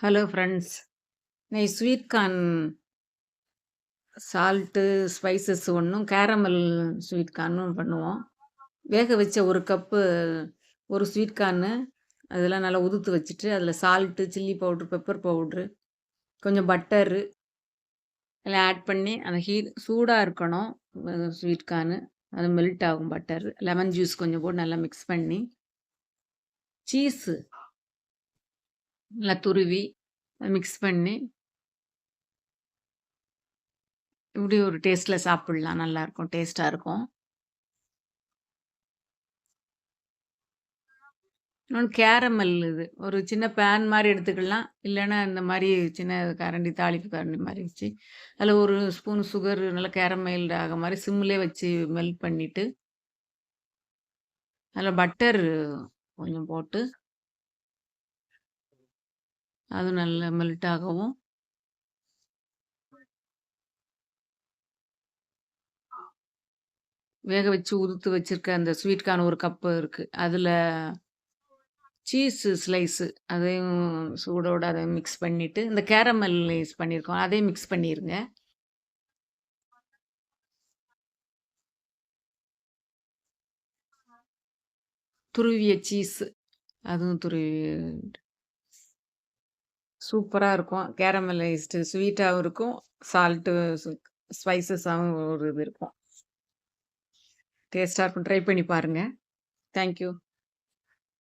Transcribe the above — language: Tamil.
Hello friends. இன்னைக்கு ஸ்வீட் கார்ன் சால்ட்டு, ஸ்பைசஸ் ஒண்ணும், கேரமல் ஸ்வீட் கார்னும் பண்ணுவோம். வேக வச்ச 1 கப்பு ஒரு ஸ்வீட் கார்னு, அதெல்லாம் நல்லா உதுத்து வச்சுட்டு, அதில salt, chilli powder, pepper powder, கொஞ்சம் பட்டரு எல்லாம் ஆட் பண்ணி, அந்த சூடா இருக்கணும். ஸ்வீட் கார்னு. அது மெல்ட் ஆகும் பட்டர். லெமன் ஜூஸ் கொஞ்சம் போட்டு நல்லா மிக்ஸ் பண்ணி, சீஸு நல்லா துருவி, மிக்ஸ் பண்ணி, இப்படி ஒரு டேஸ்ட்ல சாப்பிடலாம். நல்லாருக்கும். டேஸ்ட்டா இருக்கும். இன்னொன்னு கேரமல் இது. ஒரு சின்ன பேன் மாரி எடுத்துக்கலாம். இல்லன்னா இந்த மாரி சின்ன கரண்டி, தாளிப்பு கரண்டி மாரி வச்சு, அதில ஒரு ஸ்பூன் சுகர் நல்லா கேரமைல்டு ஆக மாரி சிம்லயே வச்சு மெல்ட் பண்ணிட்டு, அதில பட்டர் கொஞ்சம் போட்டு, அது நல்லா மெல்ட் ஆகவும், வேக வச்சு உதுத்து வச்சிருக்க அந்த ஸ்வீட் கார்ன் 1 கப்பு இருக்கு. அதில சீஸ் ஸ்லைஸு அதையும் சூடோட அத மிக்ஸ் பண்ணிட்டு, இந்த கேரமலைஸ் பண்ணியிருக்கோம். அதையும் மிக்ஸ் பண்ணிருங்க. துருவிய சீஸு அதுவும் துருவி சூப்பரா இருக்கும். கேரமலைஸ்டு ஸ்வீட்டாவும் இருக்கும். சால்ட்டு ஸ்பைசஸாவும் ஒரு இது இருக்கும். டேஸ்ட்டா இருக்கும். ட்ரை பண்ணி பாருங்க. Thank you.